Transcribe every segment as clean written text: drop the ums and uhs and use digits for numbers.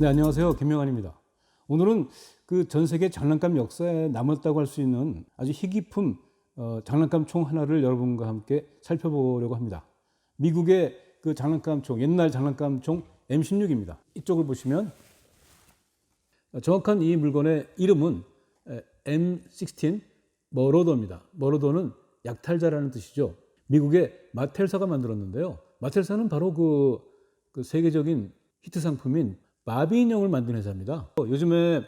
네, 안녕하세요. 김명환입니다. 오늘은 그 전 세계 장난감 역사에 남았다고 할 수 있는 아주 희귀품 장난감 총 하나를 여러분과 함께 살펴보려고 합니다. 미국의 그 장난감 총, 옛날 장난감 총 M16입니다. 이쪽을 보시면 정확한 이 물건의 이름은 M16 머러더입니다. 머러더는 약탈자라는 뜻이죠. 미국의 마텔사가 만들었는데요. 마텔사는 바로 그 세계적인 히트 상품인 바비 인형을 만든 회사입니다. 요즘에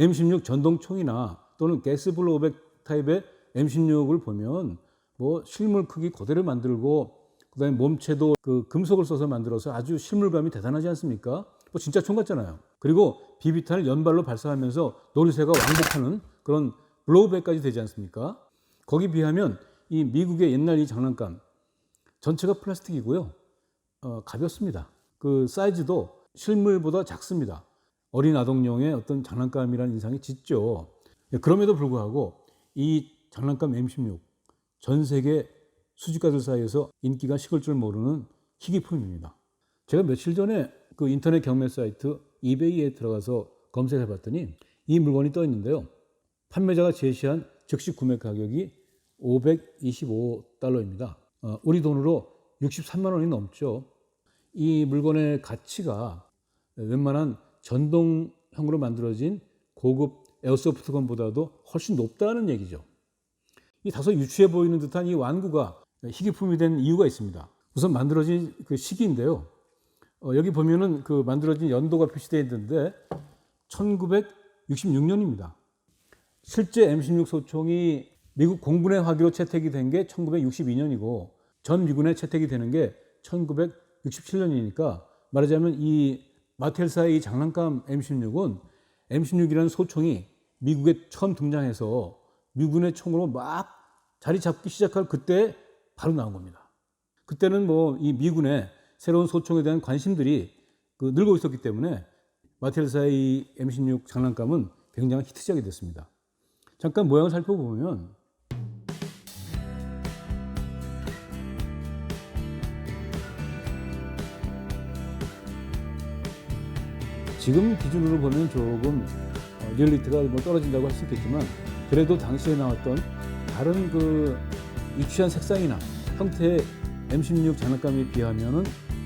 M16 전동총이나 또는 가스블로백 타입의 M16을 보면 뭐 실물 크기 그대로 만들고 그다음에 몸체도 그 금속을 써서 만들어서 아주 실물감이 대단하지 않습니까? 뭐 진짜 총 같잖아요. 그리고 비비탄을 연발로 발사하면서 놀이새가 왕복하는 그런 블로우백까지 되지 않습니까? 거기 비하면 이 미국의 옛날 이 장난감 전체가 플라스틱이고요. 가볍습니다. 그 사이즈도 실물보다 작습니다. 어린 아동용의 어떤 장난감이라는 인상이 짙죠. 그럼에도 불구하고 이 장난감 M16 전 세계 수집가들 사이에서 인기가 식을 줄 모르는 희귀품입니다. 제가 며칠 전에 그 인터넷 경매 사이트 이베이에 들어가서 검색해 봤더니 이 물건이 떠 있는데요. 판매자가 제시한 즉시 구매 가격이 $525입니다. 우리 돈으로 63만 원이 넘죠. 이 물건의 가치가 웬만한 전동형으로 만들어진 고급 에어소프트건보다도 훨씬 높다는 얘기죠. 이 다소 유치해 보이는 듯한 이 완구가 희귀품이 된 이유가 있습니다. 우선 만들어진 그 시기인데요. 여기 보면은 그 만들어진 연도가 표시되어 있는데 1966년입니다. 실제 M16 소총이 미국 공군의 화기로 채택이 된 게 1962년이고 전 미군에 채택이 되는 게 1967년이니까 말하자면 이 마텔사의 이 장난감 M16은 M16이라는 소총이 미국에 처음 등장해서 미군의 총으로 막 자리 잡기 시작할 그때 바로 나온 겁니다. 그때는 뭐 이 미군의 새로운 소총에 대한 관심들이 늘고 있었기 때문에 마텔사의 이 M16 장난감은 굉장히 히트작이 됐습니다. 잠깐 모양을 살펴보면 지금 기준으로 보면 조금 리얼리티가 뭐 떨어진다고 할 수 있겠지만 그래도 당시에 나왔던 다른 그 유치한 색상이나 형태의 M16 장난감에 비하면은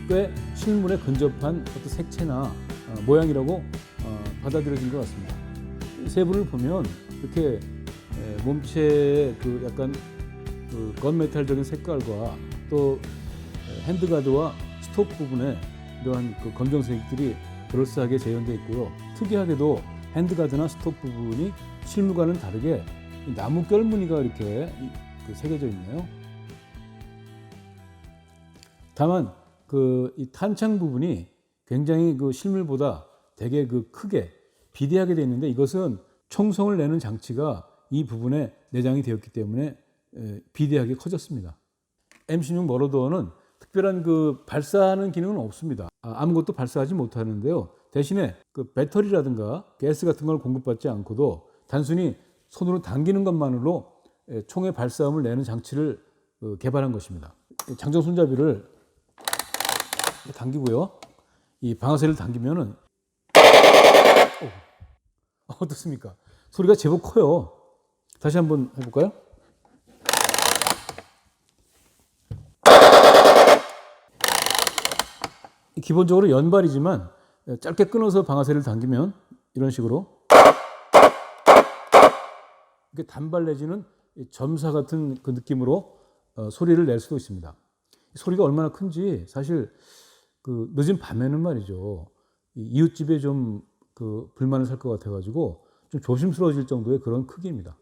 꽤 실물에 근접한 어떤 색채나 모양이라고 받아들여진 것 같습니다. 세부를 보면 이렇게 몸체의 그 약간 그 건메탈적인 색깔과 또 핸드가드와 스톱 부분에 이러한 그 검정색들이 그럴싸하게 재현되어 있고요. 특이하게도 핸드가드나 스톱 부분이 실물과는 다르게 나무 결무늬가 이렇게 새겨져 있네요. 다만 이 탄창 부분이 굉장히 그 실물보다 되게 크게 비대하게 되어 있는데 이것은 총성을 내는 장치가 이 부분에 내장이 되었기 때문에 비대하게 커졌습니다. M16 머러더는 특별한 그 발사하는 기능은 없습니다. 아무것도 발사하지 못하는데요. 대신에 그 배터리라든가 가스 같은 걸 공급받지 않고도 단순히 손으로 당기는 것만으로 총의 발사음을 내는 장치를 개발한 것입니다. 장전 손잡이를 당기고요. 이 방아쇠를 당기면은 어떻습니까? 소리가 제법 커요. 다시 한번 해볼까요? 기본적으로 연발이지만 짧게 끊어서 방아쇠를 당기면 이런 식으로 이렇게 단발 내지는 점사 같은 그 느낌으로 소리를 낼 수도 있습니다. 소리가 얼마나 큰지 사실 그 늦은 밤에는 말이죠. 이웃집에 좀 그 불만을 살 것 같아가지고 좀 조심스러워질 정도의 그런 크기입니다.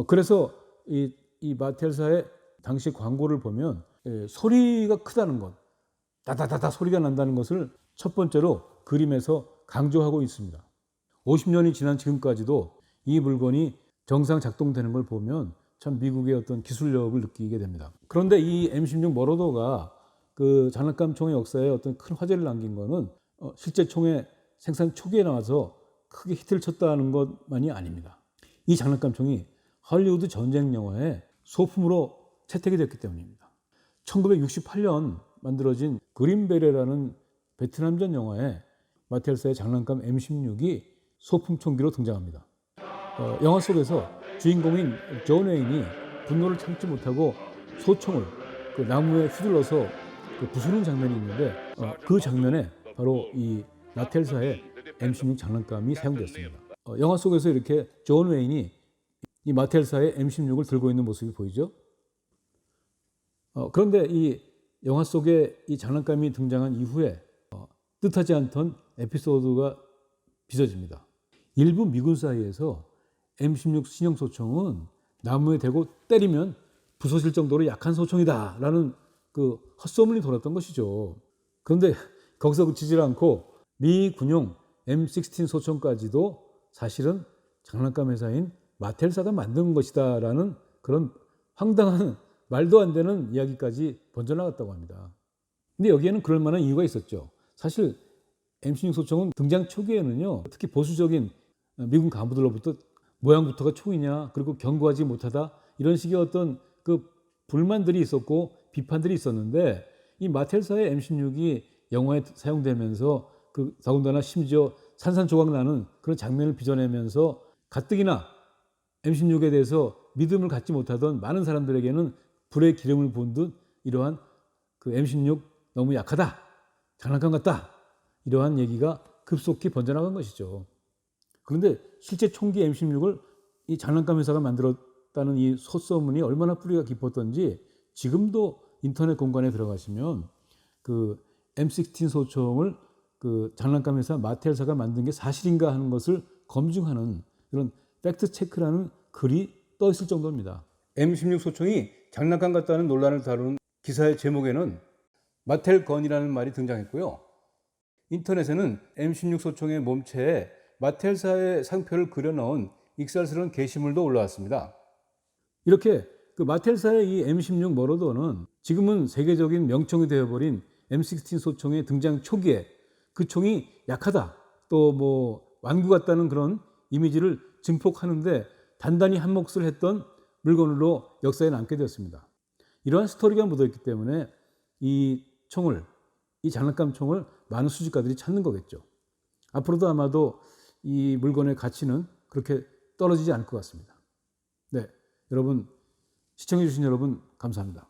그래서 이 마텔사의 당시 광고를 보면 소리가 크다는 것, 다다다다 소리가 난다는 것을 첫 번째로 그림에서 강조하고 있습니다. 50년이 지난 지금까지도 이 물건이 정상 작동되는 걸 보면 참 미국의 어떤 기술력을 느끼게 됩니다. 그런데 이 M16 머러더가 그 장난감 총의 역사에 어떤 큰 화제를 남긴 거는 실제 총의 생산 초기에 나와서 크게 히트를 쳤다는 것만이 아닙니다. 이 장난감 총이 할리우드 전쟁 영화의 소품으로 채택이 됐기 때문입니다. 1968년 만들어진 그린베레라는 베트남전 영화에 마텔사의 장난감 M16이 소품 총기로 등장합니다. 영화 속에서 주인공인 존 웨인이 분노를 참지 못하고 소총을 그 나무에 휘둘러서 그 부수는 장면이 있는데 그 장면에 바로 이 마텔사의 M16 장난감이 사용되었습니다. 영화 속에서 이렇게 존 웨인이 이 마텔사의 M16을 들고 있는 모습이 보이죠. 그런데 이 영화 속에 이 장난감이 등장한 이후에 뜻하지 않던 에피소드가 빚어집니다. 일부 미군 사이에서 M16 신형 소총은 나무에 대고 때리면 부서질 정도로 약한 소총이다라는 그 헛소문이 돌았던 것이죠. 그런데 거기서 그치질 않고 미 군용 M16 소총까지도 사실은 장난감 회사인 마텔사가 만든 것이다라는 그런 황당한 말도 안 되는 이야기까지 번져나갔다고 합니다. 근데 여기에는 그럴 만한 이유가 있었죠. 사실 M16 소총은 등장 초기에는요, 특히 보수적인 미군 간부들로부터 모양부터가 총이냐, 그리고 견고하지 못하다, 이런 식의 어떤 그 불만들이 있었고 비판들이 있었는데, 이 마텔사의 M16이 영화에 사용되면서 그 더군다나 심지어 산산조각 나는 그런 장면을 빚어내면서 가뜩이나 M16에 대해서 믿음을 갖지 못하던 많은 사람들에게는 불의 기름을 부은 듯 이러한 그 M16 너무 약하다, 장난감 같다, 이러한 얘기가 급속히 번져나간 것이죠. 그런데 실제 총기 M16을 이 장난감 회사가 만들었다는 이 헛소문이 얼마나 뿌리가 깊었던지 지금도 인터넷 공간에 들어가시면 그 M16 소총을 그 장난감 회사 마텔사가 만든 게 사실인가 하는 것을 검증하는 그런 팩트 체크라는 글이 떠 있을 정도입니다. M16 소총이 장난감 같다는 논란을 다루는 기사의 제목에는 마텔건이라는 말이 등장했고요. 인터넷에는 M16 소총의 몸체에 마텔사의 상표를 그려넣은 익살스러운 게시물도 올라왔습니다. 이렇게 그 마텔사의 이 M16 머러더는 지금은 세계적인 명총이 되어버린 M16 소총의 등장 초기에 그 총이 약하다, 또 뭐 완구 같다는 그런 이미지를 증폭하는데 단단히 한 몫을 했던 물건으로 역사에 남게 되었습니다. 이러한 스토리가 묻어있기 때문에 이 총을, 이 장난감 총을 많은 수집가들이 찾는 거겠죠. 앞으로도 아마도 이 물건의 가치는 그렇게 떨어지지 않을 것 같습니다. 네, 여러분, 시청해 주신 여러분 감사합니다.